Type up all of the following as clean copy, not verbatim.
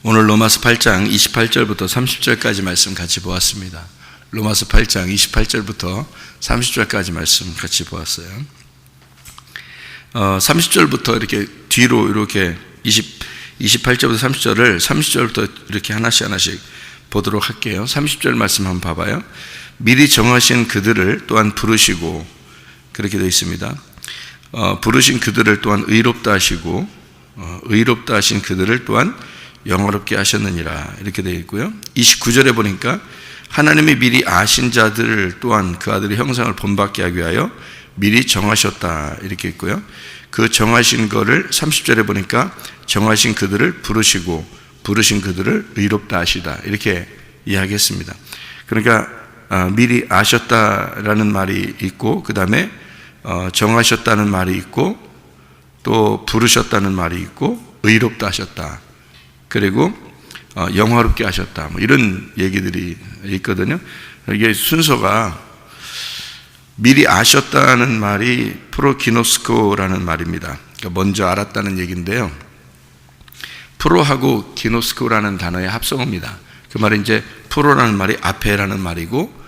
오늘 로마서 8장 28절부터 30절까지 말씀 같이 보았습니다. 로마서 8장 28절부터 30절까지 말씀 같이 보았어요. 30절부터 이렇게 뒤로 이렇게 28절부터 30절을 30절부터 이렇게 하나씩 보도록 할게요. 30절 말씀 한번 봐봐요. 미리 정하신 그들을 또한 부르시고, 그렇게 되어 있습니다. 부르신 그들을 또한 의롭다 하시고, 의롭다 하신 그들을 또한 영화롭게 하셨느니라, 이렇게 되어 있고요. 29절에 보니까 하나님이 미리 아신 자들을 또한 그 아들의 형상을 본받게 하기 위하여 미리 정하셨다, 이렇게 있고요. 그 정하신 거를 30절에 보니까 정하신 그들을 부르시고 부르신 그들을 의롭다 하시다, 이렇게 이야기했습니다. 그러니까 미리 아셨다라는 말이 있고, 그 다음에 정하셨다는 말이 있고, 또 부르셨다는 말이 있고, 의롭다 하셨다, 그리고 영화롭게 하셨다, 뭐 이런 얘기들이 있거든요. 이게 순서가 미리 아셨다는 말이 프로기노스코라는 말입니다. 그러니까 먼저 알았다는 얘기인데요. 프로하고 기노스코라는 단어의 합성어입니다. 그 말은 이제 프로라는 말이 앞에라는 말이고,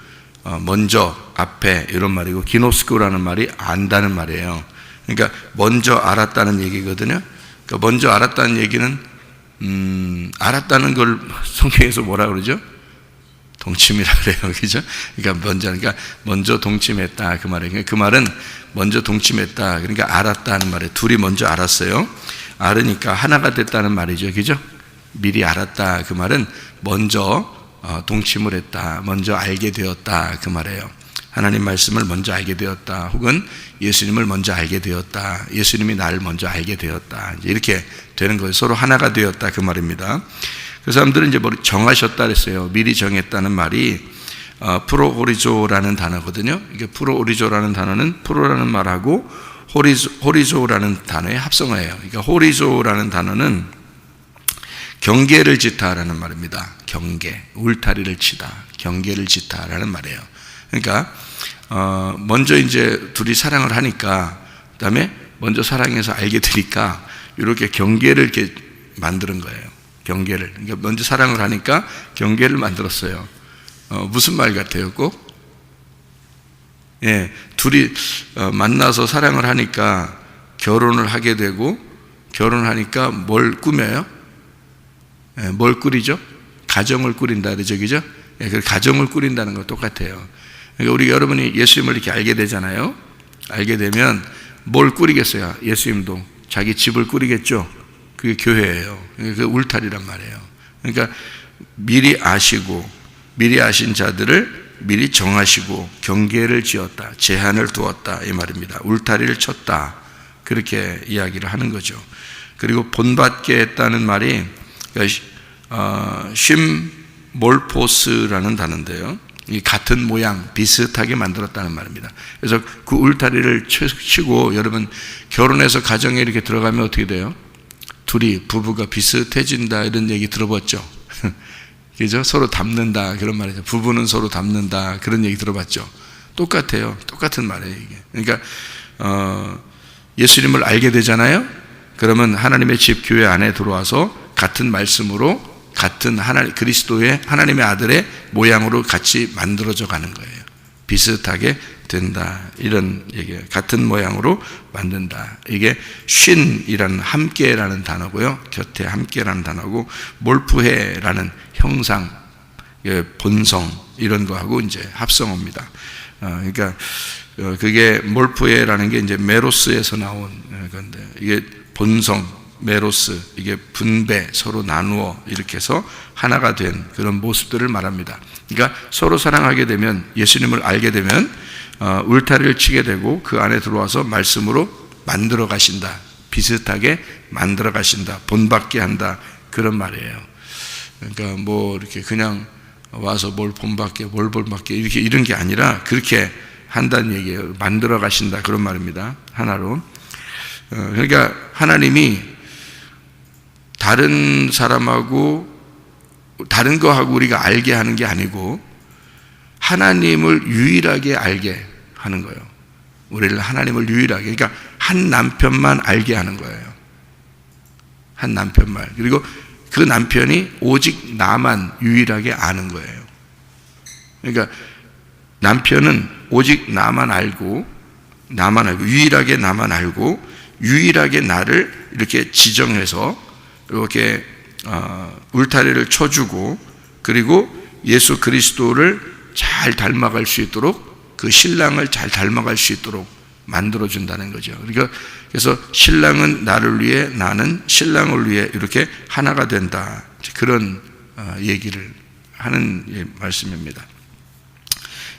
먼저, 앞에 이런 말이고, 기노스코라는 말이 안다는 말이에요. 그러니까 먼저 알았다는 얘기거든요. 그러니까 먼저 알았다는 얘기는 알았다는 걸 성경에서 뭐라 그러죠? 동침이라 그래요. 그죠? 그러니까 먼저 동침했다, 그 말이에요. 그 말은 먼저 동침했다, 그러니까 알았다는 말이에요. 둘이 먼저 알았어요. 알으니까 하나가 됐다는 말이죠. 그죠? 미리 알았다, 그 말은 먼저 동침을 했다, 먼저 알게 되었다, 그 말이에요. 하나님 말씀을 먼저 알게 되었다, 혹은 예수님을 먼저 알게 되었다, 예수님이 나를 먼저 알게 되었다, 이렇게 되는 거예요. 서로 하나가 되었다, 그 말입니다. 그 사람들은 이제 정하셨다 그랬어요. 미리 정했다는 말이 프로오리조라는 단어거든요. 이게 프로오리조라는 단어는 프로라는 말하고 호리조라는 단어의 합성어예요. 그러니까 호리조라는 단어는 경계를 짓다라는 말입니다. 경계, 울타리를 치다, 경계를 짓다라는 말이에요. 그러니까 먼저 이제 둘이 사랑을 하니까, 그다음에 먼저 사랑해서 알게 되니까 이렇게 경계를 이렇게 만드는 거예요. 경계를. 그러니까 먼저 사랑을 하니까 경계를 만들었어요. 무슨 말 같아요? 꼭? 예, 둘이 만나서 사랑을 하니까 결혼을 하게 되고, 결혼하니까 뭘 꾸며요? 예, 뭘 꾸리죠? 가정을 꾸린다 그러죠, 그죠? 예, 그 가정을 꾸린다는 거 똑같아요. 그러니까 우리 여러분이 예수님을 이렇게 알게 되잖아요. 알게 되면 뭘 꾸리겠어요? 예수님도 자기 집을 꾸리겠죠. 그게 교회예요. 그 울타리란 말이에요. 그러니까 미리 아시고, 미리 아신 자들을 미리 정하시고 경계를 지었다, 제한을 두었다, 이 말입니다. 울타리를 쳤다, 그렇게 이야기를 하는 거죠. 그리고 본받게 했다는 말이 쉼몰포스라는 단어인데요, 이 같은 모양, 비슷하게 만들었다는 말입니다. 그래서 그 울타리를 치고, 여러분 결혼해서 가정에 이렇게 들어가면 어떻게 돼요? 둘이, 부부가 비슷해진다, 이런 얘기 들어봤죠? 그죠? 서로 닮는다, 그런 말이죠. 부부는 서로 닮는다, 그런 얘기 들어봤죠? 똑같아요. 똑같은 말이에요, 이게. 그러니까 예수님을 알게 되잖아요. 그러면 하나님의 집, 교회 안에 들어와서 같은 말씀으로, 같은 그리스도의 하나님의 아들의 모양으로 같이 만들어져 가는 거예요. 비슷하게 된다, 이런 얘기예요. 같은 모양으로 만든다. 이게 쉰이라는 함께라는 단어고요. 곁에 함께라는 단어고, 몰프해라는 형상, 본성, 이런 거하고 이제 합성어입니다. 그러니까 그게 몰프해라는 게 이제 메로스에서 나온 건데, 이게 본성, 메로스, 이게 분배, 서로 나누어 이렇게 해서 하나가 된 그런 모습들을 말합니다. 그러니까 서로 사랑하게 되면, 예수님을 알게 되면 울타리를 치게 되고, 그 안에 들어와서 말씀으로 만들어 가신다, 비슷하게 만들어 가신다, 본받게 한다, 그런 말이에요. 그러니까 뭐 이렇게 그냥 와서 뭘 본받게, 뭘 본받게, 이렇게 이런 게 아니라 그렇게 한다는 얘기예요. 만들어 가신다, 그런 말입니다. 하나로. 그러니까 하나님이 다른 사람하고 다른 거하고 우리가 알게 하는 게 아니고, 하나님을 유일하게 알게 하는 거예요. 우리를 하나님을 유일하게, 그러니까 한 남편만 알게 하는 거예요. 한 남편만. 그리고 그 남편이 오직 나만 유일하게 아는 거예요. 그러니까 남편은 오직 나만 알고, 유일하게 나만 알고, 유일하게 나를 이렇게 지정해서 이렇게 울타리를 쳐주고, 그리고 예수 그리스도를 잘 닮아갈 수 있도록, 그 신랑을 잘 닮아갈 수 있도록 만들어준다는 거죠. 그러니까 그래서 신랑은 나를 위해, 나는 신랑을 위해 이렇게 하나가 된다. 그런 얘기를 하는 말씀입니다.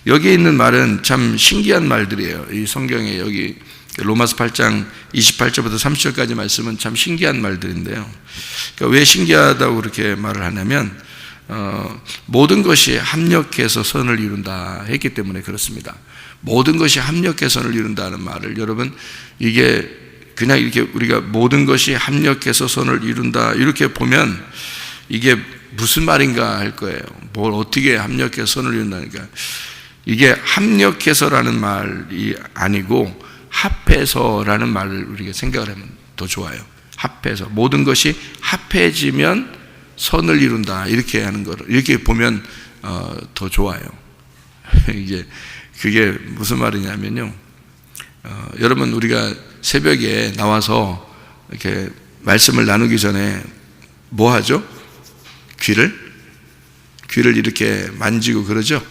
여기에 있는 말은 참 신기한 말들이에요. 이 성경에 여기 로마서 8장 28절부터 30절까지 말씀은 참 신기한 말들인데요. 그러니까 왜 신기하다고 그렇게 말을 하냐면 모든 것이 합력해서 선을 이룬다 했기 때문에 그렇습니다. 모든 것이 합력해서 선을 이룬다는 말을, 여러분, 이게 그냥 이렇게 우리가 모든 것이 합력해서 선을 이룬다 이렇게 보면 이게 무슨 말인가 할 거예요. 뭘 어떻게 합력해서 선을 이룬다니까. 이게 합력해서라는 말이 아니고 합해서라는 말을 우리가 생각을 하면 더 좋아요. 합해서, 모든 것이 합해지면 선을 이룬다 이렇게 하는 거를 이렇게 보면 더 좋아요. 이게 그게 무슨 말이냐면요, 여러분, 우리가 새벽에 나와서 이렇게 말씀을 나누기 전에 뭐 하죠? 귀를 이렇게 만지고 그러죠.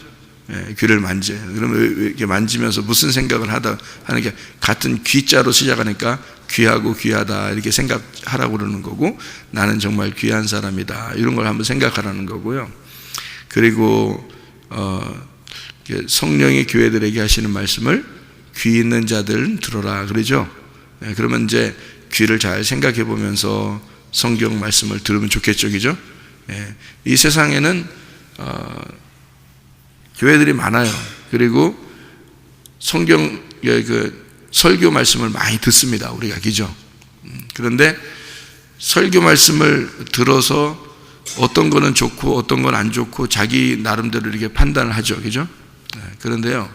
귀를 만져요. 그러면 이렇게 만지면서 무슨 생각을 하는 게, 같은 귀자로 시작하니까 귀하고 귀하다 이렇게 생각하라고 그러는 거고, 나는 정말 귀한 사람이다 이런 걸 한번 생각하라는 거고요. 그리고 성령이 교회들에게 하시는 말씀을 귀 있는 자들은 들어라 그러죠. 그러면 이제 귀를 잘 생각해 보면서 성경 말씀을 들으면 좋겠죠, 그죠? 이 세상에는 교회들이 많아요. 그리고 성경 설교 말씀을 많이 듣습니다, 우리가, 그죠? 그런데 설교 말씀을 들어서 어떤 거는 좋고 어떤 건 안 좋고 자기 나름대로 이렇게 판단을 하죠, 그죠? 그런데요,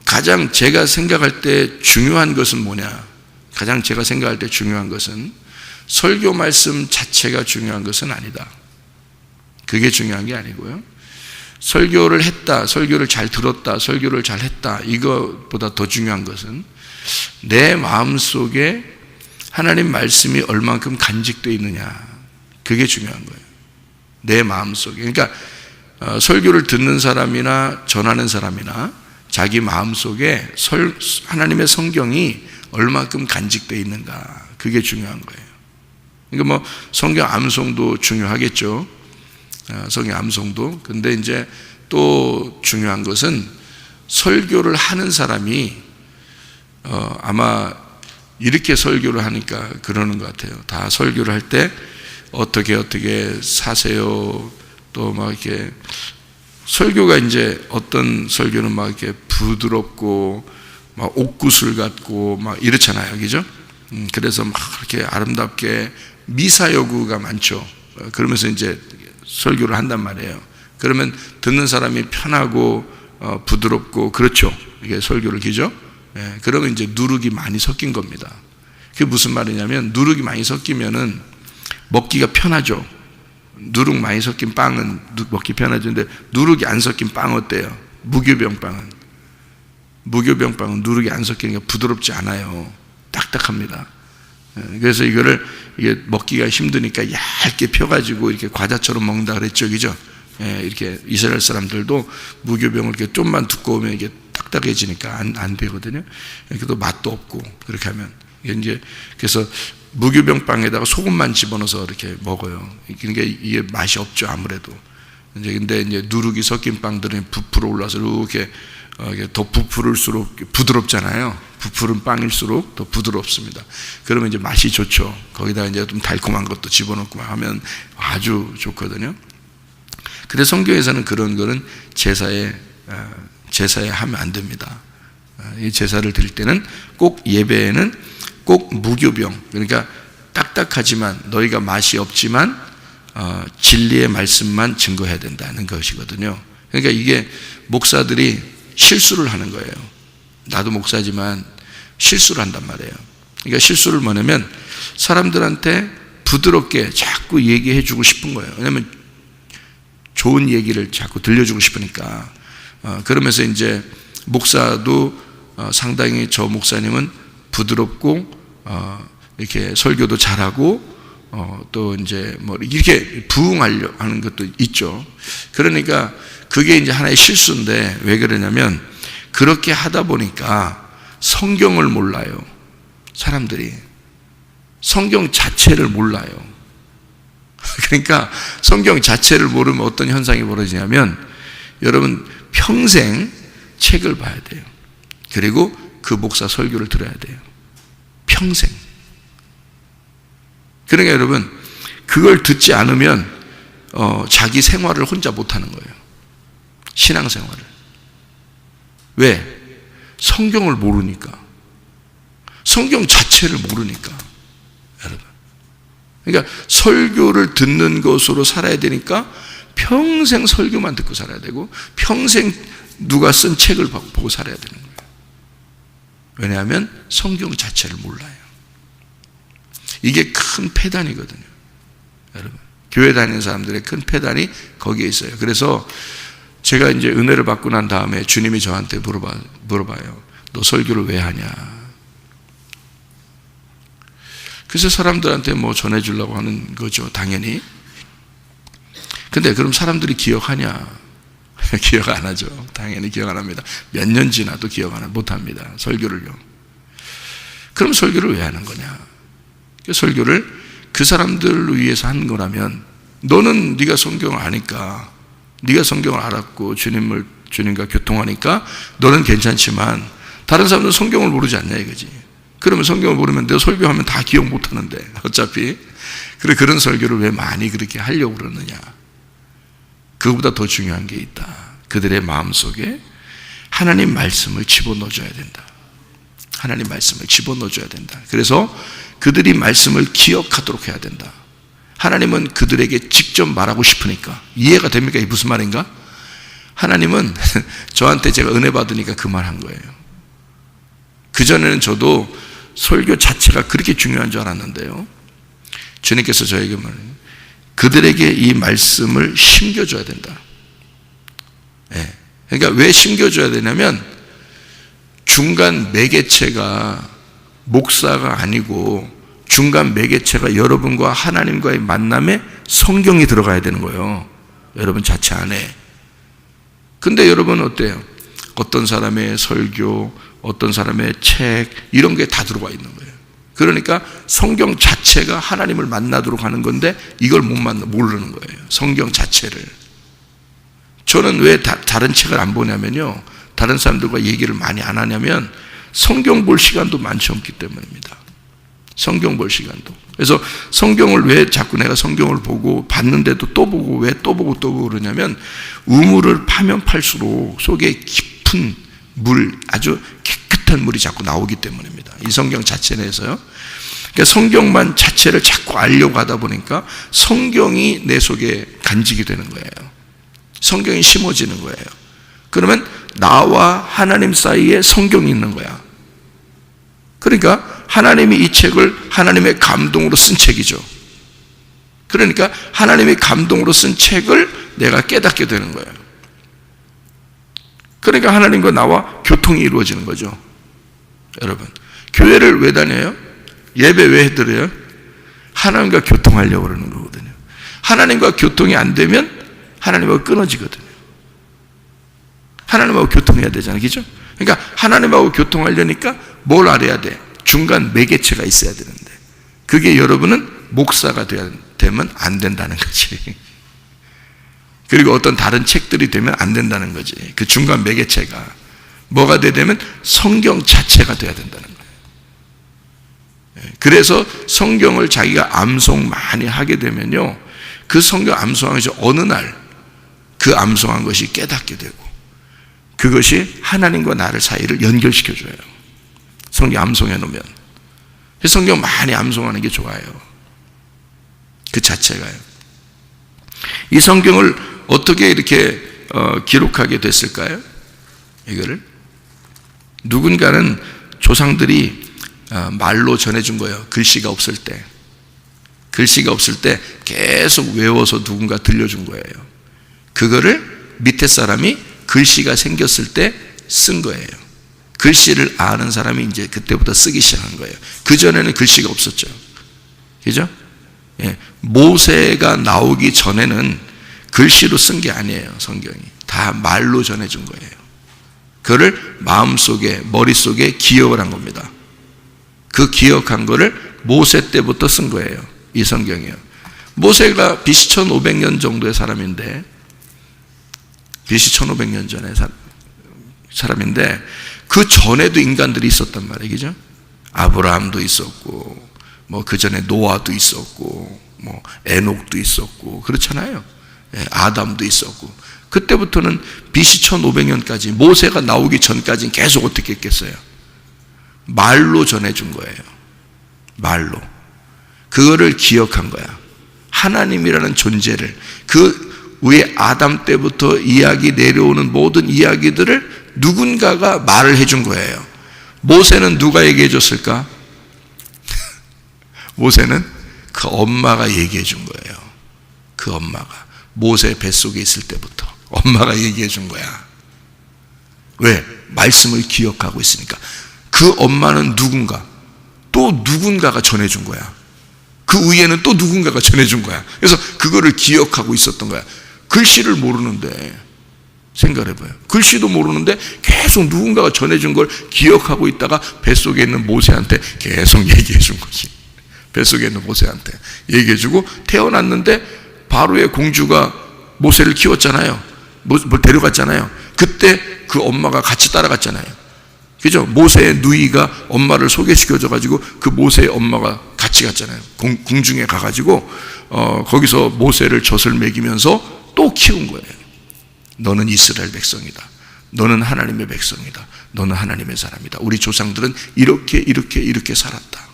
가장 제가 생각할 때 중요한 것은 뭐냐? 가장 제가 생각할 때 중요한 것은 설교 말씀 자체가 중요한 것은 아니다. 그게 중요한 게 아니고요, 설교를 했다, 설교를 잘 들었다, 설교를 잘 했다, 이것보다 더 중요한 것은 내 마음속에 하나님 말씀이 얼만큼 간직되어 있느냐, 그게 중요한 거예요. 내 마음속에. 그러니까 설교를 듣는 사람이나 전하는 사람이나 자기 마음속에 하나님의 성경이 얼만큼 간직되어 있는가, 그게 중요한 거예요. 그러니까 뭐 성경 암송도 중요하겠죠. 성경 암송도. 근데 이제 또 중요한 것은 설교를 하는 사람이 아마 이렇게 설교를 하니까 그러는 것 같아요. 다 설교를 할 때 어떻게 사세요. 또 막 이렇게 설교가 이제 어떤 설교는 막 이렇게 부드럽고 막 옥구슬 같고 막 이렇잖아요, 그죠? 그래서 막 이렇게 아름답게 미사여구가 많죠. 그러면서 이제 설교를 한단 말이에요. 그러면 듣는 사람이 편하고 부드럽고 그렇죠, 이게 설교를, 그죠? 그러면 이제 누룩이 많이 섞인 겁니다. 그게 무슨 말이냐면, 누룩이 많이 섞이면은 먹기가 편하죠. 누룩 많이 섞인 빵은 먹기 편하던데 누룩이 안 섞인 빵 어때요? 무교병빵은 누룩이 안 섞이니까 부드럽지 않아요. 딱딱합니다. 그래서 이게 먹기가 힘드니까 얇게 펴가지고 이렇게 과자처럼 먹는다 그랬죠, 그죠? 이렇게 이스라엘 사람들도 무교병을 이렇게 좀만 두꺼우면 이게 딱딱해지니까 안 되거든요. 그래도 맛도 없고 그렇게 하면 이제 그래서 무교병 빵에다가 소금만 집어넣어서 이렇게 먹어요. 그러니까 이게 맛이 없죠, 아무래도. 근데 이제 누룩이 섞인 빵들은 부풀어 올라서 이렇게 더 부풀을수록 부드럽잖아요. 부풀은 빵일수록 더 부드럽습니다. 그러면 이제 맛이 좋죠. 거기다 이제 좀 달콤한 것도 집어넣고 하면 아주 좋거든요. 근데 성경에서는 그런 거는 제사에 하면 안 됩니다. 이 제사를 드릴 때는 꼭, 예배에는 꼭 무교병, 그러니까 딱딱하지만 너희가 맛이 없지만 진리의 말씀만 증거해야 된다는 것이거든요. 그러니까 이게 목사들이 실수를 하는 거예요. 나도 목사지만 실수를 한단 말이에요. 그러니까 실수를 뭐냐면 사람들한테 부드럽게 자꾸 얘기해 주고 싶은 거예요. 왜냐하면 좋은 얘기를 자꾸 들려주고 싶으니까. 그러면서 이제 목사도 상당히 저 목사님은 부드럽고 이렇게 설교도 잘하고 또 이제 뭐 이렇게 부응하려 하는 것도 있죠. 그러니까 그게 이제 하나의 실수인데 왜 그러냐면 그렇게 하다 보니까 성경을 몰라요. 사람들이 성경 자체를 몰라요. 그러니까 성경 자체를 모르면 어떤 현상이 벌어지냐면 여러분 평생 책을 봐야 돼요. 그리고 그 목사 설교를 들어야 돼요. 평생. 그러니까 여러분 그걸 듣지 않으면 자기 생활을 혼자 못하는 거예요. 신앙생활을. 왜? 성경을 모르니까. 성경 자체를 모르니까. 여러분. 그러니까 설교를 듣는 것으로 살아야 되니까 평생 설교만 듣고 살아야 되고 평생 누가 쓴 책을 보고 살아야 되는 거예요. 왜냐하면 성경 자체를 몰라요. 이게 큰 폐단이거든요. 여러분, 교회 다니는 사람들의 큰 폐단이 거기에 있어요. 그래서 제가 이제 은혜를 받고 난 다음에 주님이 저한테 물어봐요. 너 설교를 왜 하냐? 그래서 사람들한테 뭐 전해주려고 하는 거죠, 당연히. 근데 그럼 사람들이 기억하냐? 기억 안 하죠. 당연히 기억 안 합니다. 몇 년 지나도 기억 못 합니다. 설교를요. 그럼 설교를 왜 하는 거냐? 그 설교를 그 사람들을 위해서 한 거라면 너는 네가 성경을 아니까 네가 성경을 알았고 주님과 교통하니까 너는 괜찮지만 다른 사람들은 성경을 모르지 않냐 이거지. 그러면 성경을 모르면 내가 설교하면 다 기억 못 하는데 어차피. 그래 그런 설교를 왜 많이 그렇게 하려고 그러느냐. 그거보다 더 중요한 게 있다. 그들의 마음속에 하나님 말씀을 집어넣어줘야 된다. 하나님 말씀을 집어넣어줘야 된다. 그래서 그들이 말씀을 기억하도록 해야 된다. 하나님은 그들에게 직접 말하고 싶으니까. 이해가 됩니까? 이게 무슨 말인가? 하나님은 저한테 제가 은혜 받으니까 그 말 한 거예요. 그전에는 저도 설교 자체가 그렇게 중요한 줄 알았는데요. 주님께서 저에게 말해요. 그들에게 이 말씀을 심겨줘야 된다. 네. 그러니까 왜 심겨줘야 되냐면 중간 매개체가 목사가 아니고 중간 매개체가 여러분과 하나님과의 만남에 성경이 들어가야 되는 거예요. 여러분 자체 안에. 근데 여러분 어때요? 어떤 사람의 설교, 어떤 사람의 책 이런 게 다 들어가 있는 거예요. 그러니까 성경 자체가 하나님을 만나도록 하는 건데 이걸 모르는 거예요. 성경 자체를. 저는 왜 다른 책을 안 보냐면요. 다른 사람들과 얘기를 많이 안 하냐면 성경 볼 시간도 많지 않기 때문입니다. 성경 볼 시간도. 그래서 성경을 왜 자꾸 내가 성경을 보고 봤는데도 또 보고 왜 또 보고 또 보고 그러냐면 우물을 파면 팔수록 속에 깊은 물, 아주 깨끗한 물이 자꾸 나오기 때문입니다. 이 성경 자체 내에서요. 그러니까 성경만 자체를 자꾸 알려고 하다 보니까 성경이 내 속에 간직이 되는 거예요. 성경이 심어지는 거예요. 그러면 나와 하나님 사이에 성경이 있는 거야. 그러니까 하나님이 이 책을 하나님의 감동으로 쓴 책이죠. 그러니까 하나님의 감동으로 쓴 책을 내가 깨닫게 되는 거예요. 그러니까 하나님과 나와 교통이 이루어지는 거죠. 여러분, 교회를 왜 다녀요? 예배 왜 해드려요? 하나님과 교통하려고 그러는 거거든요. 하나님과 교통이 안 되면 하나님하고 끊어지거든요. 하나님하고 교통해야 되잖아요. 그죠? 그러니까 하나님하고 교통하려니까 뭘 알아야 돼? 중간 매개체가 있어야 되는데 그게 여러분은 목사가 되면 안 된다는 거지. 그리고 어떤 다른 책들이 되면 안 된다는 거지. 그 중간 매개체가 뭐가 되면 성경 자체가 돼야 된다는 거예요. 그래서 성경을 자기가 암송 많이 하게 되면요, 그 성경 암송하면서 어느 날 그 암송한 것이 깨닫게 되고 그것이 하나님과 나를 사이를 연결시켜줘요. 성경 암송해 놓으면. 성경 많이 암송하는 게 좋아요. 그 자체가요. 이 성경을 어떻게 이렇게 기록하게 됐을까요? 이거를 누군가는 조상들이 말로 전해준 거예요. 글씨가 없을 때 글씨가 없을 때 계속 외워서 누군가 들려준 거예요. 그거를 밑에 사람이 글씨가 생겼을 때 쓴 거예요. 글씨를 아는 사람이 이제 그때부터 쓰기 시작한 거예요. 그전에는 글씨가 없었죠. 그죠? 예. 모세가 나오기 전에는 글씨로 쓴 게 아니에요. 성경이 다 말로 전해준 거예요. 그거를 마음속에, 머릿속에 기억을 한 겁니다. 그 기억한 거를 모세 때부터 쓴 거예요. 이 성경이요. 모세가 BC 1500년 정도의 사람인데, BC 1500년 전의 사람인데, 그 전에도 인간들이 있었단 말이에요. 그죠? 아브라함도 있었고, 뭐 그 전에 노아도 있었고, 뭐 에녹도 있었고, 그렇잖아요. 예, 아담도 있었고. 그때부터는 BC 1500년까지 모세가 나오기 전까지는 계속 어떻게 했겠어요? 말로 전해준 거예요. 말로. 그거를 기억한 거야. 하나님이라는 존재를, 그 위에 아담 때부터 이야기 내려오는 모든 이야기들을 누군가가 말을 해준 거예요. 모세는 누가 얘기해 줬을까? 모세는 그 엄마가 얘기해 준 거예요. 그 엄마가 모세 뱃속에 있을 때부터 엄마가 얘기해 준 거야. 왜? 말씀을 기억하고 있으니까. 그 엄마는 누군가, 또 누군가가 전해준 거야. 그 위에는 또 누군가가 전해준 거야. 그래서 그거를 기억하고 있었던 거야. 글씨를 모르는데, 생각해봐요. 글씨도 모르는데 계속 누군가가 전해준 걸 기억하고 있다가 뱃속에 있는 모세한테 계속 얘기해 준 거지. 뱃속에 있는 모세한테 얘기해 주고, 태어났는데 바로의 공주가 모세를 키웠잖아요. 뭘 데려갔잖아요. 그때 그 엄마가 같이 따라갔잖아요. 그죠? 모세의 누이가 엄마를 소개시켜줘가지고 그 모세의 엄마가 같이 갔잖아요. 궁중에 가가지고 거기서 모세를 젖을 먹이면서 또 키운 거예요. 너는 이스라엘 백성이다. 너는 하나님의 백성이다. 너는 하나님의 사람이다. 우리 조상들은 이렇게 살았다.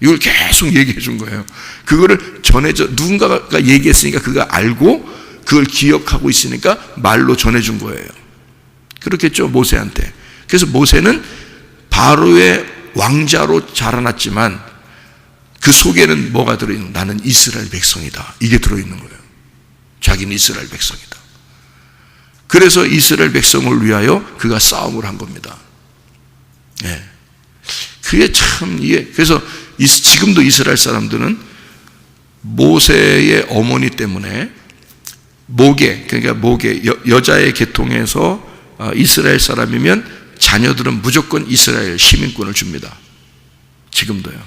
이걸 계속 얘기해 준 거예요. 그거를 전해져, 누군가가 얘기했으니까 그거 알고 그걸 기억하고 있으니까 말로 전해준 거예요. 그렇겠죠, 모세한테. 그래서 모세는 바로의 왕자로 자라났지만 그 속에는 뭐가 들어있는? 나는 이스라엘 백성이다. 이게 들어있는 거예요. 자기는 이스라엘 백성이다. 그래서 이스라엘 백성을 위하여 그가 싸움을 한 겁니다. 예. 그게 참, 이게, 그래서 지금도 이스라엘 사람들은 모세의 어머니 때문에 그러니까 여자의 계통에서 이스라엘 사람이면 자녀들은 무조건 이스라엘 시민권을 줍니다. 지금도요.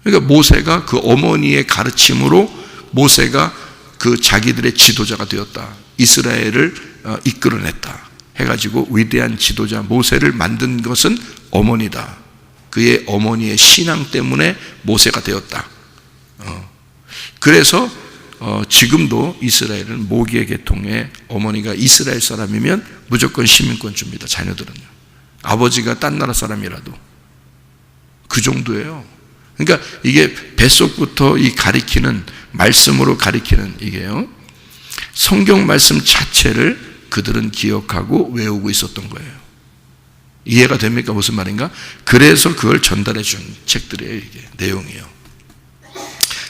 그러니까 모세가 그 어머니의 가르침으로 모세가 그 자기들의 지도자가 되었다. 이스라엘을 이끌어냈다. 해가지고 위대한 지도자 모세를 만든 것은 어머니다. 그의 어머니의 신앙 때문에 모세가 되었다. 그래서 지금도 이스라엘은 모기의 계통의 어머니가 이스라엘 사람이면 무조건 시민권 줍니다. 자녀들은요. 아버지가 딴 나라 사람이라도 그 정도예요. 그러니까 이게 뱃속부터 이 가리키는, 말씀으로 가리키는 이게요, 성경 말씀 자체를 그들은 기억하고 외우고 있었던 거예요. 이해가 됩니까? 무슨 말인가? 그래서 그걸 전달해 준 책들이에요. 이게 내용이에요.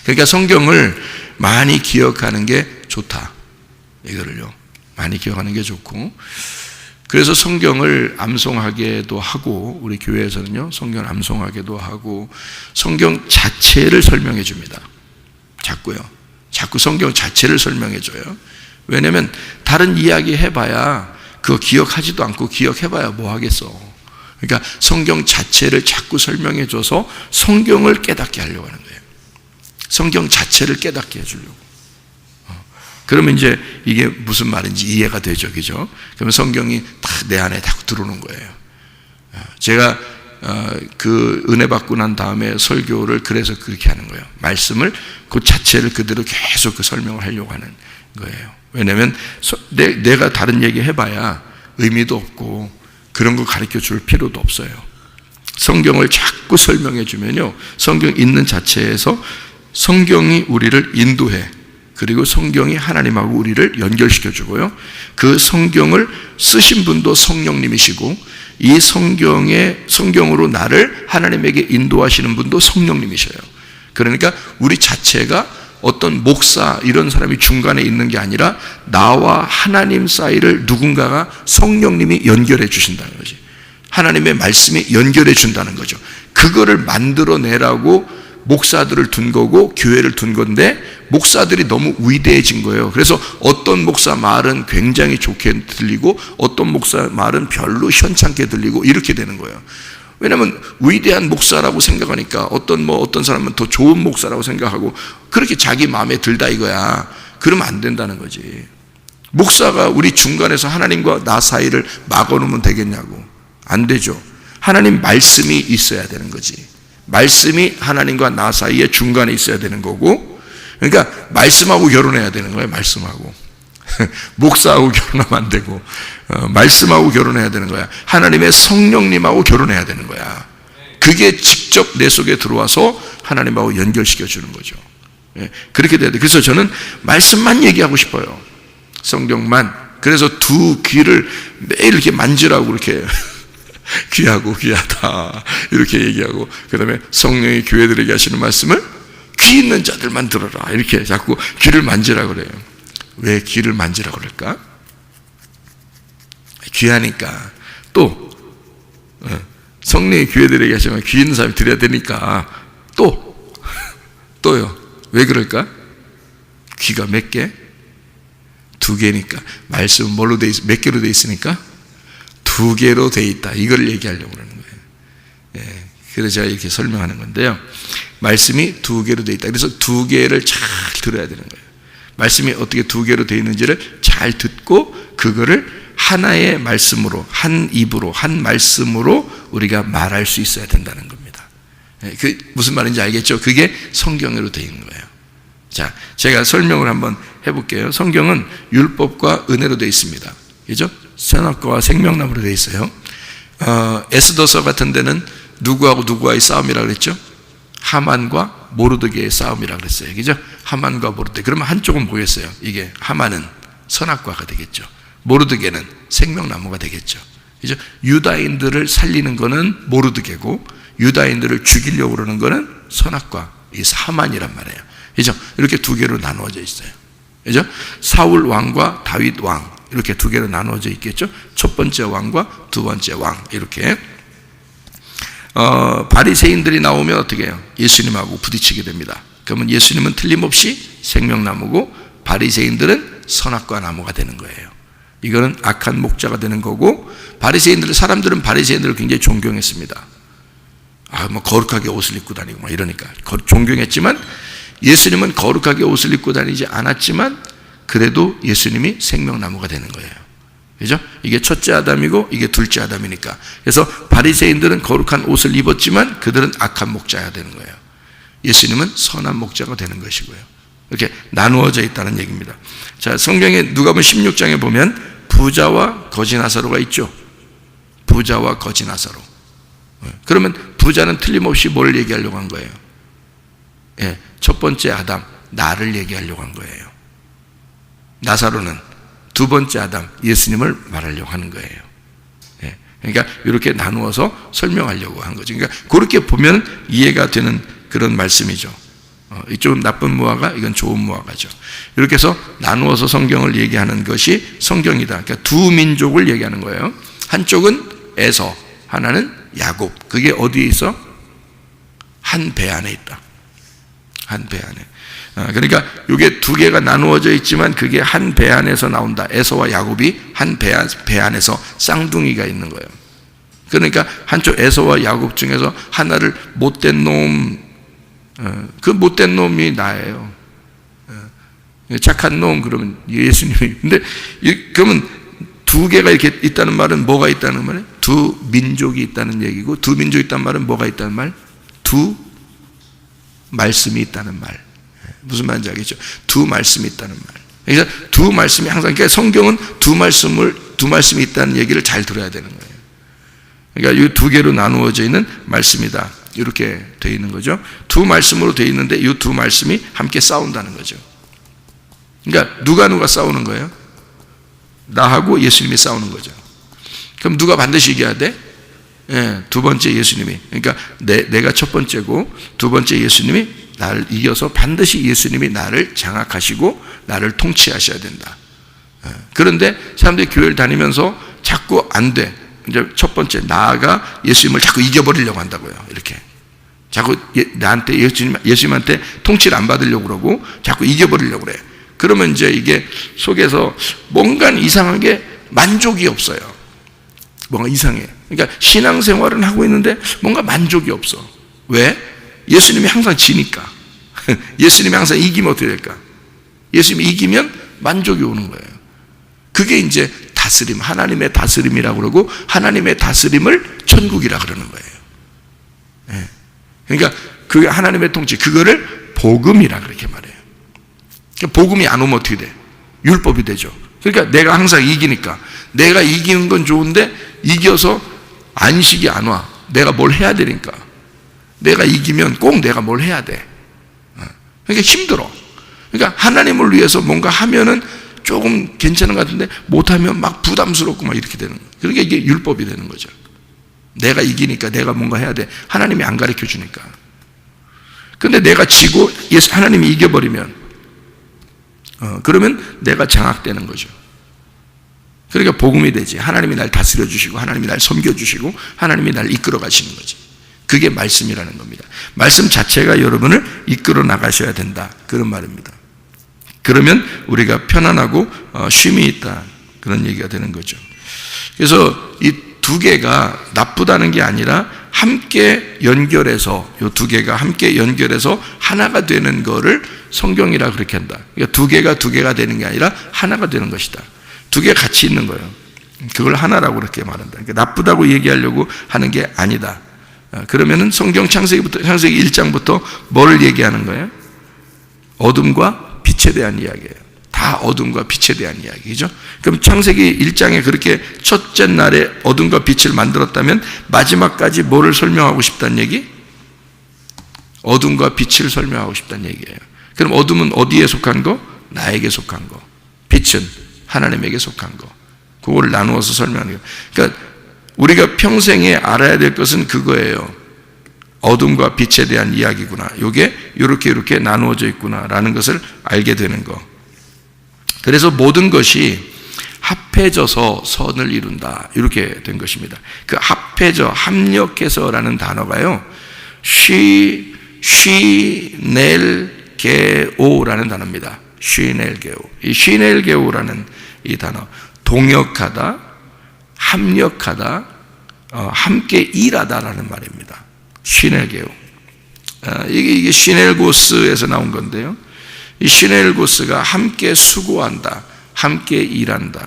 그러니까 성경을 많이 기억하는 게 좋다. 이거를요, 많이 기억하는 게 좋고, 그래서 성경을 암송하게도 하고, 우리 교회에서는요 성경을 암송하게도 하고 성경 자체를 설명해 줍니다. 자꾸 성경 자체를 설명해 줘요. 왜냐하면 다른 이야기 해봐야 그거 기억하지도 않고, 기억해봐야 뭐 하겠어. 그러니까 성경 자체를 자꾸 설명해 줘서 성경을 깨닫게 하려고 하는 거예요. 성경 자체를 깨닫게 해주려고. 그러면 이제 이게 무슨 말인지 이해가 되죠, 그죠? 그러면 성경이 딱 내 안에 딱 들어오는 거예요. 제가 그 은혜 받고 난 다음에 설교를 그래서 그렇게 하는 거예요. 말씀을 그 자체를 그대로 계속 그 설명을 하려고 하는 거예요. 왜냐하면 내가 다른 얘기 해봐야 의미도 없고 그런 거 가르쳐 줄 필요도 없어요. 성경을 자꾸 설명해 주면요, 성경 있는 자체에서 성경이 우리를 인도해, 그리고 성경이 하나님하고 우리를 연결시켜 주고요, 그 성경을 쓰신 분도 성령님이시고 이 성경으로 나를 하나님에게 인도하시는 분도 성령님이셔요. 그러니까 우리 자체가 어떤 목사 이런 사람이 중간에 있는 게 아니라 나와 하나님 사이를 누군가가 성령님이 연결해 주신다는 거지. 하나님의 말씀이 연결해 준다는 거죠. 그거를 만들어내라고 목사들을 둔 거고 교회를 둔 건데 목사들이 너무 위대해진 거예요. 그래서 어떤 목사 말은 굉장히 좋게 들리고 어떤 목사 말은 별로 현찮게 들리고 이렇게 되는 거예요. 왜냐하면 위대한 목사라고 생각하니까 어떤 사람은 더 좋은 목사라고 생각하고 그렇게 자기 마음에 들다 이거야. 그러면 안 된다는 거지. 목사가 우리 중간에서 하나님과 나 사이를 막아놓으면 되겠냐고. 안 되죠. 하나님 말씀이 있어야 되는 거지. 말씀이 하나님과 나 사이에 중간에 있어야 되는 거고, 그러니까 말씀하고 결혼해야 되는 거예요. 말씀하고 목사하고 결혼하면 안 되고 말씀하고 결혼해야 되는 거야. 하나님의 성령님하고 결혼해야 되는 거야. 그게 직접 내 속에 들어와서 하나님하고 연결시켜 주는 거죠. 그렇게 돼야 돼. 그래서 저는 말씀만 얘기하고 싶어요. 성경만. 그래서 두 귀를 매일 이렇게 만지라고 이렇게 귀하고 귀하다 이렇게 얘기하고, 그 다음에 성령이 교회들에게 하시는 말씀을 귀 있는 자들만 들어라 이렇게 자꾸 귀를 만지라 그래요. 왜 귀를 만지라 그럴까? 귀하니까. 또 성령이 교회들에게 하시면 귀 있는 사람이 들어야 되니까. 또요. 왜 그럴까? 귀가 몇 개? 2개니까. 말씀은 뭘로 돼 있, 몇 개로 돼 있으니까 2개로 돼 있다. 이걸 얘기하려고 그러는 거예요. 그래서 제가 이렇게 설명하는 건데요. 말씀이 2개로 돼 있다. 그래서 2개를 잘 들어야 되는 거예요. 말씀이 어떻게 2개로 돼 있는지를 잘 듣고 그거를 하나의 말씀으로, 한 입으로, 한 말씀으로 우리가 말할 수 있어야 된다는 겁니다. 그 무슨 말인지 알겠죠? 그게 성경으로 돼 있는 거예요. 자, 제가 설명을 한번 해볼게요. 성경은 율법과 은혜로 돼 있습니다. 그죠? 선악과와 생명나무로 돼 있어요. 에스더서 같은 데는 누구하고 누구와의 싸움이라고 그랬죠? 하만과 모르드게의 싸움이라고 그랬어요. 그죠? 하만과 모르드게. 그러면 한쪽은 뭐겠어요? 이게 하만은 선악과가 되겠죠. 모르드게는 생명나무가 되겠죠. 그죠? 유다인들을 살리는 거는 모르드게고 유다인들을 죽이려고 그러는 거는 선악과, 이 하만이란 말이에요. 그죠? 이렇게 2개로 나누어져 있어요. 그죠? 사울 왕과 다윗 왕 이렇게 2개로 나누어져 있겠죠. 첫 번째 왕과 두 번째 왕 이렇게. 바리새인들이 나오면 어떻게 해요? 예수님하고 부딪히게 됩니다. 그러면 예수님은 틀림없이 생명나무고 바리새인들은 선악과 나무가 되는 거예요. 이거는 악한 목자가 되는 거고, 사람들은 바리새인들을 굉장히 존경했습니다. 뭐 거룩하게 옷을 입고 다니고 막 이러니까 존경했지만 예수님은 거룩하게 옷을 입고 다니지 않았지만 그래도 예수님이 생명나무가 되는 거예요. 그죠? 이게 첫째 아담이고 이게 둘째 아담이니까. 그래서 바리새인들은 거룩한 옷을 입었지만 그들은 악한 목자가 되는 거예요. 예수님은 선한 목자가 되는 것이고요. 이렇게 나누어져 있다는 얘기입니다. 자, 성경에 누가복음 16장에 보면 부자와 거지 나사로가 있죠. 부자와 거지 나사로. 그러면 부자는 틀림없이 뭘 얘기하려고 한 거예요? 첫 번째 아담, 나를 얘기하려고 한 거예요. 나사로는 두 번째 아담, 예수님을 말하려고 하는 거예요. 그러니까 이렇게 나누어서 설명하려고 한 거죠. 그러니까 그렇게 보면 이해가 되는 그런 말씀이죠. 이쪽은 나쁜 무화과, 이건 좋은 무화과죠. 이렇게 해서 나누어서 성경을 얘기하는 것이 성경이다. 그러니까 두 민족을 얘기하는 거예요. 한쪽은 에서, 하나는 야곱. 그게 어디에 있어? 한 배 안에 있다. 한 배 안에. 그러니까 이게 2개가 나누어져 있지만 그게 한 배 안에서 나온다. 에서와 야곱이 한 배 안에서 쌍둥이가 있는 거예요. 그러니까 한쪽 에서와 야곱 중에서 하나를 못된 놈, 그 못된 놈이 나예요. 착한 놈, 그러면 예수님이. 근데 그러면 2개가 이렇게 있다는 말은 뭐가 있다는 말이에요? 두 민족이 있다는 얘기고, 두 민족이 있다는 말은 뭐가 있다는 말? 두 말씀이 있다는 말. 무슨 말인지 알겠죠? 두 말씀이 있다는 말. 그래서 두 말씀이 항상, 그러니까 성경은 두 말씀이 있다는 얘기를 잘 들어야 되는 거예요. 그러니까 이 2개로 나누어져 있는 말씀이다. 이렇게 되어 있는 거죠. 두 말씀으로 되어 있는데 이 두 말씀이 함께 싸운다는 거죠. 그러니까 누가 싸우는 거예요? 나하고 예수님이 싸우는 거죠. 그럼 누가 반드시 이겨야 돼? 두 번째 예수님이. 그러니까 내가 첫 번째고 두 번째 예수님이 나를 이겨서 반드시 예수님이 나를 장악하시고 나를 통치하셔야 된다. 그런데 사람들이 교회를 다니면서 자꾸 안 돼. 이제 첫 번째, 나아가 예수님을 자꾸 이겨버리려고 한다고요. 이렇게. 자꾸 나한테 예수님한테 통치를 안 받으려고 그러고 자꾸 이겨버리려고 그래. 그러면 이제 이게 속에서 뭔가 이상하게 만족이 없어요. 뭔가 이상해. 그러니까 신앙생활은 하고 있는데 뭔가 만족이 없어. 왜? 예수님이 항상 지니까. 예수님이 항상 이기면 어떻게 될까? 예수님이 이기면 만족이 오는 거예요. 그게 이제 다스림, 하나님의 다스림이라고 그러고 하나님의 다스림을 천국이라고 그러는 거예요. 그러니까 그게 하나님의 통치, 그거를 복음이라 그렇게 말해요. 복음이 안 오면 어떻게 돼? 율법이 되죠. 그러니까 내가 항상 이기니까, 내가 이기는 건 좋은데 이겨서 안식이 안 와. 내가 뭘 해야 되니까. 내가 이기면 꼭 내가 뭘 해야 돼. 그러니까 힘들어. 그러니까 하나님을 위해서 뭔가 하면은 조금 괜찮은 것 같은데 못하면 막 부담스럽고 막 이렇게 되는 거예요. 그러니까 이게 율법이 되는 거죠. 내가 이기니까 내가 뭔가 해야 돼. 하나님이 안 가르쳐 주니까. 근데 내가 지고 하나님이 이겨버리면 그러면 내가 장악되는 거죠. 그러니까 복음이 되지. 하나님이 날 다스려 주시고 하나님이 날 섬겨 주시고 하나님이 날 이끌어 가시는 거지. 그게 말씀이라는 겁니다. 말씀 자체가 여러분을 이끌어 나가셔야 된다. 그런 말입니다. 그러면 우리가 편안하고 쉼이 있다. 그런 얘기가 되는 거죠. 그래서 이 두 개가 나쁘다는 게 아니라 함께 연결해서, 이 두 개가 함께 연결해서 하나가 되는 거를 성경이라 그렇게 한다. 그러니까 두 개가 되는 게 아니라 하나가 되는 것이다. 두 개 같이 있는 거예요. 그걸 하나라고 그렇게 말한다. 그러니까 나쁘다고 얘기하려고 하는 게 아니다. 그러면은 성경 창세기 1장부터 뭐를 얘기하는 거예요? 어둠과 빛에 대한 이야기예요. 다 어둠과 빛에 대한 이야기죠. 그럼 창세기 1장에 그렇게 첫째 날에 어둠과 빛을 만들었다면 마지막까지 뭐를 설명하고 싶다는 얘기? 어둠과 빛을 설명하고 싶다는 얘기예요. 그럼 어둠은 어디에 속한 거? 나에게 속한 거. 빛은 하나님에게 속한 거. 그걸 나누어서 설명하는 거예요. 그러니까 우리가 평생에 알아야 될 것은 그거예요. 어둠과 빛에 대한 이야기구나. 이게 이렇게 나누어져 있구나라는 것을 알게 되는 거. 그래서 모든 것이 합해져서 선을 이룬다. 이렇게 된 것입니다. 그 합력해서라는 단어가요. 쉬넬게오라는 단어입니다. 쉬넬게오. 이 쉬넬게오라는 이 단어. 동역하다, 합력하다, 함께 일하다라는 말입니다. 쉬넬게오. 이게 시넬고스에서 나온 건데요. 이 시넬고스가 함께 수고한다, 함께 일한다,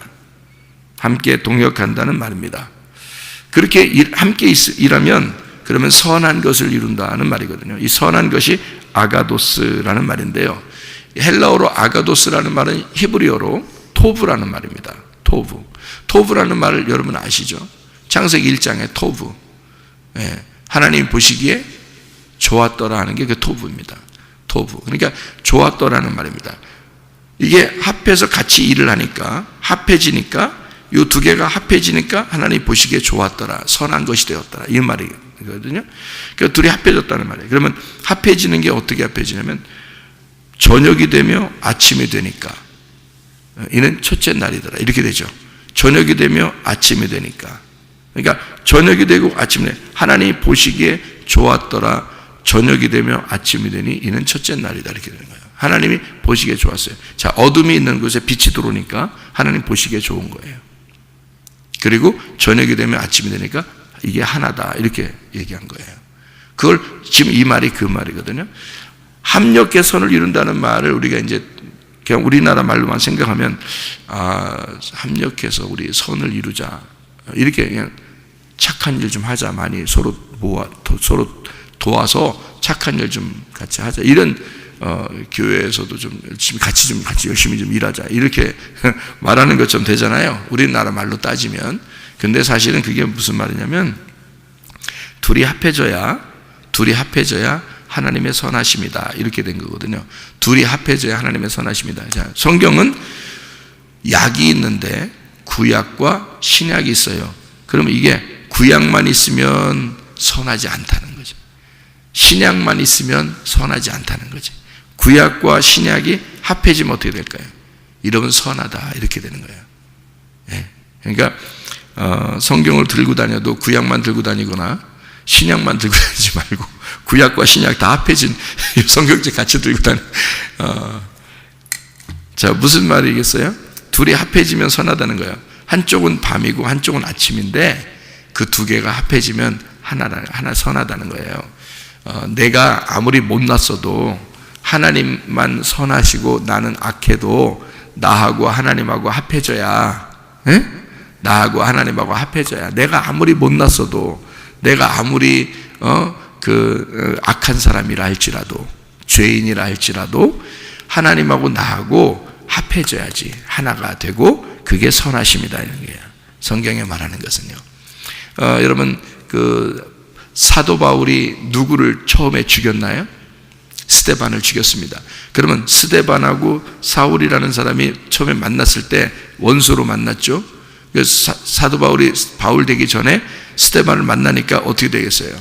함께 동역한다는 말입니다. 그렇게 함께 일하면 그러면 선한 것을 이룬다는 말이거든요. 이 선한 것이 아가도스라는 말인데요. 헬라어로 아가도스라는 말은 히브리어로 토브라는 말입니다. 토브라는 말을 여러분 아시죠? 창세기 1장의 토브. 하나님 보시기에 좋았더라 하는 게 그 토브입니다. 토브. 그러니까 좋았더라는 말입니다. 이게 합해서 같이 일을 하니까, 합해지니까, 이 두 개가 합해지니까 하나님 보시기에 좋았더라, 선한 것이 되었더라, 이 말이거든요. 그러니까 둘이 합해졌다는 말이에요. 그러면 합해지는 게 어떻게 합해지냐면 저녁이 되며 아침이 되니까 이는 첫째 날이더라, 이렇게 되죠. 저녁이 되며 아침이 되니까. 그러니까 저녁이 되고 아침이 되고 하나님이 보시기에 좋았더라, 저녁이 되며 아침이 되니 이는 첫째 날이다, 이렇게 되는 거예요. 하나님이 보시기에 좋았어요. 자, 어둠이 있는 곳에 빛이 들어오니까 하나님 보시기에 좋은 거예요. 그리고 저녁이 되면 아침이 되니까 이게 하나다, 이렇게 얘기한 거예요. 그걸 지금 이 말이 그 말이거든요. 합력의 선을 이룬다는 말을 우리가 이제 그냥 우리나라 말로만 생각하면 합력해서 우리 선을 이루자, 이렇게 그냥 착한 일 좀 하자, 많이 서로 도와서 착한 일 좀 같이 하자, 이런 교회에서도 좀 같이 열심히 좀 일하자, 이렇게 말하는 것처럼 되잖아요. 우리나라 말로 따지면. 근데 사실은 그게 무슨 말이냐면 둘이 합해져야 하나님의 선하심이다, 이렇게 된 거거든요. 둘이 합해져야 하나님의 선하심이다. 자, 성경은 약이 있는데 구약과 신약이 있어요. 그러면 이게 구약만 있으면 선하지 않다는 거죠. 신약만 있으면 선하지 않다는 거지. 구약과 신약이 합해지면 어떻게 될까요? 이러면 선하다, 이렇게 되는 거예요. 예. 그러니까 성경을 들고 다녀도 구약만 들고 다니거나 신약만 들고 다니지 말고 구약과 신약 다 합해진 성경책 같이 들고 다니. 자, 무슨 말이겠어요? 둘이 합해지면 선하다는 거예요. 한쪽은 밤이고 한쪽은 아침인데 그 두 개가 합해지면 하나 선하다는 거예요. 내가 아무리 못났어도 하나님만 선하시고 나는 악해도 나하고 하나님하고 합해져야, 에? 나하고 하나님하고 합해져야, 내가 아무리 못났어도, 내가 아무리 악한 사람이라 할지라도, 죄인이라 할지라도 하나님하고 나하고 합해져야지 하나가 되고, 그게 선하심이다, 이런 거예요. 성경에 말하는 것은요. 여러분, 사도 바울이 누구를 처음에 죽였나요? 스데반을 죽였습니다. 그러면 스데반하고 사울이라는 사람이 처음에 만났을 때 원수로 만났죠. 사도 바울이 바울 되기 전에 스데반을 만나니까 어떻게 되겠어요?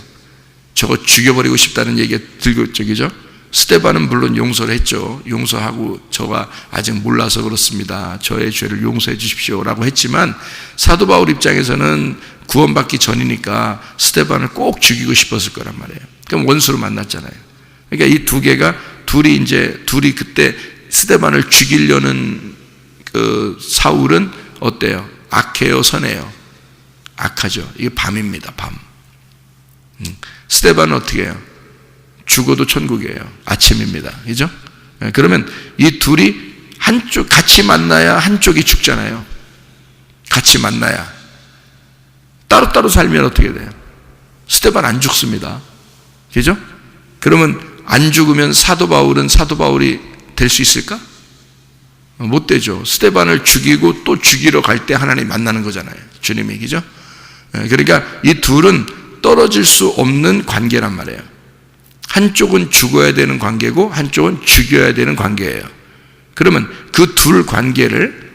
저거 죽여버리고 싶다는 얘기가 들고적이죠. 스데반은 물론 용서를 했죠. 용서하고 저가 아직 몰라서 그렇습니다, 저의 죄를 용서해 주십시오 라고 했지만, 사도 바울 입장에서는 구원받기 전이니까 스데반을 꼭 죽이고 싶었을 거란 말이에요. 그럼 원수로 만났잖아요. 그러니까 이 두 개가 둘이 그때 스데반을 죽이려는 사울은 어때요? 악해요, 선해요? 악하죠. 이게 밤입니다, 밤. 스데반은 어떻게 해요? 죽어도 천국이에요. 아침입니다. 그죠? 그러면 이 둘이 같이 만나야 한쪽이 죽잖아요. 같이 만나야. 따로따로 살면 어떻게 돼요? 스데반 안 죽습니다. 그죠? 그러면 안 죽으면 사도 바울은 사도 바울이 될 수 있을까? 못 되죠. 스데반을 죽이고 또 죽이러 갈 때 하나님 만나는 거잖아요. 주님이. 그죠? 그러니까 이 둘은 떨어질 수 없는 관계란 말이에요. 한쪽은 죽어야 되는 관계고 한쪽은 죽여야 되는 관계예요. 그러면 그 둘 관계를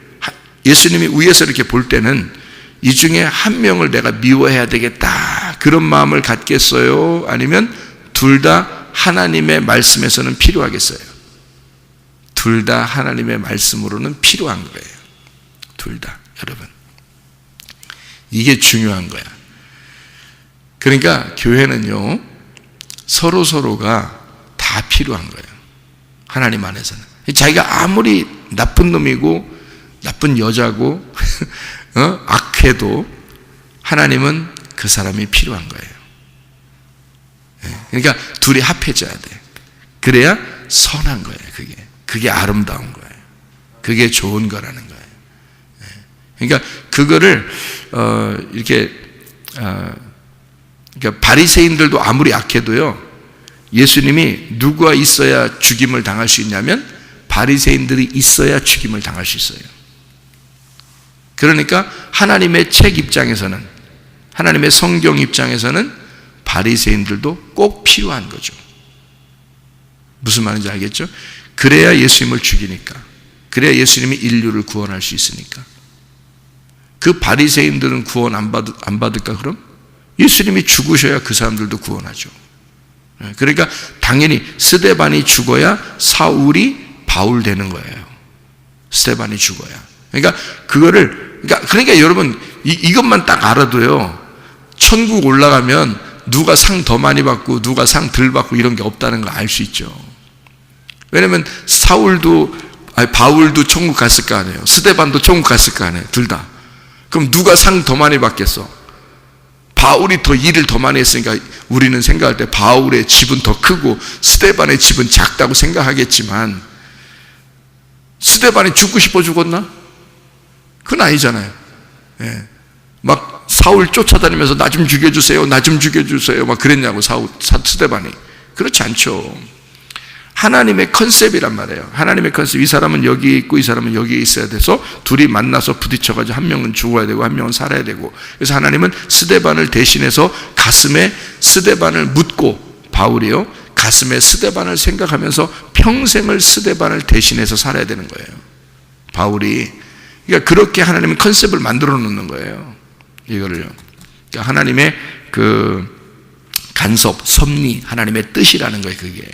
예수님이 위에서 이렇게 볼 때는 이 중에 한 명을 내가 미워해야 되겠다, 그런 마음을 갖겠어요? 아니면 둘 다 하나님의 말씀에서는 필요하겠어요? 둘 다 하나님의 말씀으로는 필요한 거예요. 둘 다. 여러분, 이게 중요한 거야. 그러니까 교회는요, 서로가 다 필요한 거예요. 하나님 안에서는. 자기가 아무리 나쁜 놈이고 나쁜 여자고 악해도 하나님은 그 사람이 필요한 거예요. 그러니까 둘이 합해져야 돼. 그래야 선한 거예요. 그게 아름다운 거예요. 그게 좋은 거라는 거예요. 그러니까 그거를 그러니까 바리새인들도 아무리 악해도요, 예수님이 누구가 있어야 죽임을 당할 수 있냐면 바리새인들이 있어야 죽임을 당할 수 있어요. 그러니까 하나님의 책 입장에서는, 하나님의 성경 입장에서는 바리새인들도 꼭 필요한 거죠. 무슨 말인지 알겠죠? 그래야 예수님을 죽이니까, 그래야 예수님이 인류를 구원할 수 있으니까. 그 바리새인들은 구원 안 받을까 그럼? 예수님이 죽으셔야 그 사람들도 구원하죠. 그러니까 당연히 스데반이 죽어야 사울이 바울 되는 거예요. 스데반이 죽어야. 그러니까 여러분, 이것만 딱 알아도요, 천국 올라가면 누가 상 더 많이 받고 누가 상 덜 받고 이런 게 없다는 거 알 수 있죠. 왜냐면 바울도 천국 갔을 거 아니에요. 스데반도 천국 갔을 거 아니에요. 둘 다. 그럼 누가 상 더 많이 받겠어? 바울이 더 일을 더 많이 했으니까 우리는 생각할 때 바울의 집은 더 크고 스데반의 집은 작다고 생각하겠지만, 스데반이 죽고 싶어 죽었나? 그건 아니잖아요. 예. 막 사울 쫓아다니면서 나 좀 죽여주세요, 나 좀 죽여주세요 막 그랬냐고 스데반이. 그렇지 않죠. 하나님의 컨셉이란 말이에요. 하나님의 컨셉. 이 사람은 여기 있고 이 사람은 여기에 있어야 돼서 둘이 만나서 부딪혀가지고 한 명은 죽어야 되고 한 명은 살아야 되고, 그래서 하나님은 스데반을 대신해서 가슴에 스데반을 묻고, 바울이요, 가슴에 스데반을 생각하면서 평생을 스데반을 대신해서 살아야 되는 거예요. 바울이. 그러니까 그렇게 하나님은 컨셉을 만들어 놓는 거예요. 이거를요. 그러니까 하나님의 간섭, 섭리, 하나님의 뜻이라는 거예요, 그게.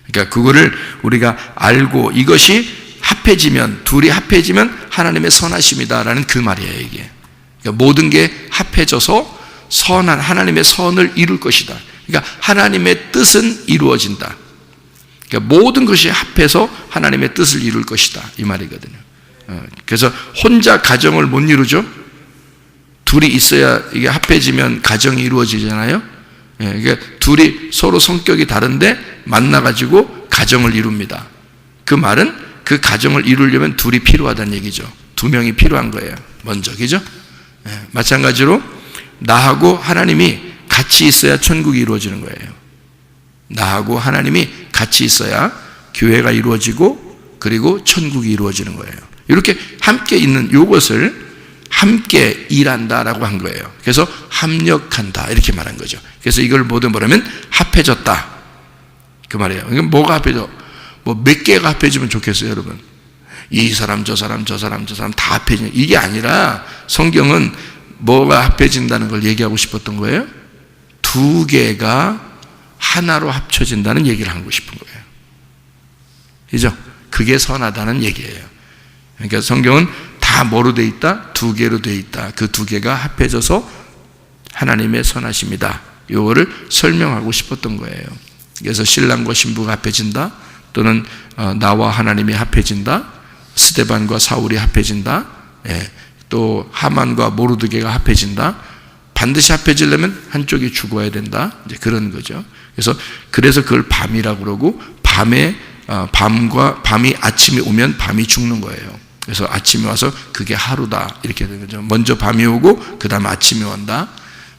그러니까 그거를 우리가 알고 이것이 합해지면, 둘이 합해지면 하나님의 선하심이다라는 그 말이에요, 이게. 그러니까 모든 게 합해져서 선한 하나님의 선을 이룰 것이다. 그러니까 하나님의 뜻은 이루어진다. 그러니까 모든 것이 합해서 하나님의 뜻을 이룰 것이다, 이 말이거든요. 그래서 혼자 가정을 못 이루죠. 둘이 있어야 이게 합해지면 가정이 이루어지잖아요. 그러니까 둘이 서로 성격이 다른데 만나가지고 가정을 이룹니다. 그 말은 그 가정을 이루려면 둘이 필요하다는 얘기죠. 두 명이 필요한 거예요, 먼저. 그죠? 마찬가지로 나하고 하나님이 같이 있어야 천국이 이루어지는 거예요. 나하고 하나님이 같이 있어야 교회가 이루어지고 그리고 천국이 이루어지는 거예요. 이렇게 함께 있는 이것을 함께 일한다라고 한 거예요. 그래서 합력한다 이렇게 말한 거죠. 그래서 이걸 모두 뭐라면 합해졌다 그 말이에요. 이건 뭐가 합해져? 뭐 몇 개가 합해지면 좋겠어요, 여러분? 이 사람 저 사람 저 사람 저 사람 다 합해지는, 이게 아니라 성경은 뭐가 합해진다는 걸 얘기하고 싶었던 거예요? 두 개가 하나로 합쳐진다는 얘기를 하고 싶은 거예요. 그죠? 그게 선하다는 얘기예요. 그러니까 성경은 다 뭐로 돼 있다? 두 개로 돼 있다. 그 두 개가 합해져서 하나님의 선하심이다. 이거를 설명하고 싶었던 거예요. 그래서 신랑과 신부가 합해진다, 또는 나와 하나님이 합해진다, 스데반과 사울이 합해진다, 또 하만과 모르드게가 합해진다. 반드시 합해지려면 한쪽이 죽어야 된다, 이제 그런 거죠. 그래서 그걸 밤이라고 그러고, 밤이 아침이 오면 밤이 죽는 거예요. 그래서 아침이 와서 그게 하루다 이렇게 되는 거죠. 먼저 밤이 오고 그 다음 아침이 온다.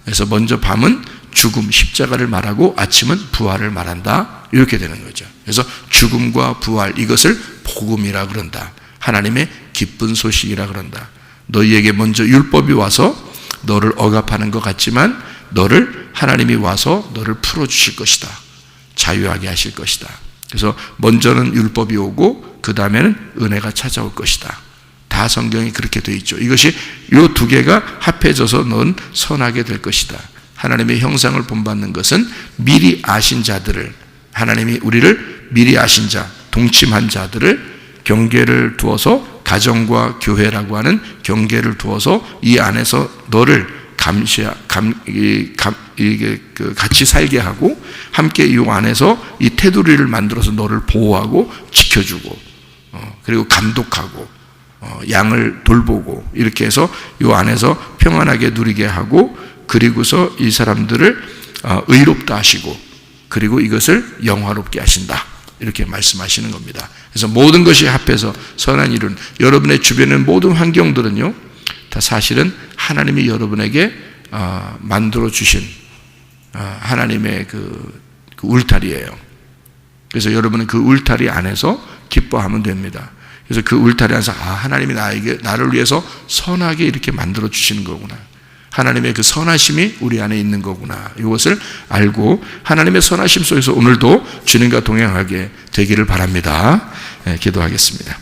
그래서 먼저 밤은 죽음, 십자가를 말하고 아침은 부활을 말한다, 이렇게 되는 거죠. 그래서 죽음과 부활, 이것을 복음이라 그런다. 하나님의 기쁜 소식이라 그런다. 너희에게 먼저 율법이 와서 너를 억압하는 것 같지만 너를 하나님이 와서 너를 풀어주실 것이다. 자유하게 하실 것이다. 그래서 먼저는 율법이 오고 그 다음에는 은혜가 찾아올 것이다. 다 성경이 그렇게 되어 있죠. 이것이 이 두 개가 합해져서 넌 선하게 될 것이다. 하나님의 형상을 본받는 것은 미리 아신 자들을, 하나님이 우리를 미리 아신 자, 동침한 자들을 경계를 두어서, 가정과 교회라고 하는 경계를 두어서 이 안에서 너를 같이 살게 하고, 함께 이 안에서 이 테두리를 만들어서 너를 보호하고 지켜주고, 그리고 감독하고, 양을 돌보고, 이렇게 해서 이 안에서 평안하게 누리게 하고, 그리고서 이 사람들을 의롭다 하시고, 그리고 이것을 영화롭게 하신다, 이렇게 말씀하시는 겁니다. 그래서 모든 것이 합해서 선한 일은, 여러분의 주변의 모든 환경들은요, 다 사실은 하나님이 여러분에게 만들어 주신 하나님의 그 울타리예요. 그래서 여러분은 그 울타리 안에서 기뻐하면 됩니다. 그래서 그 울타리 안에서 하나님이 나를 위해서 선하게 이렇게 만들어 주시는 거구나, 하나님의 그 선하심이 우리 안에 있는 거구나, 이것을 알고 하나님의 선하심 속에서 오늘도 주님과 동행하게 되기를 바랍니다. 기도하겠습니다.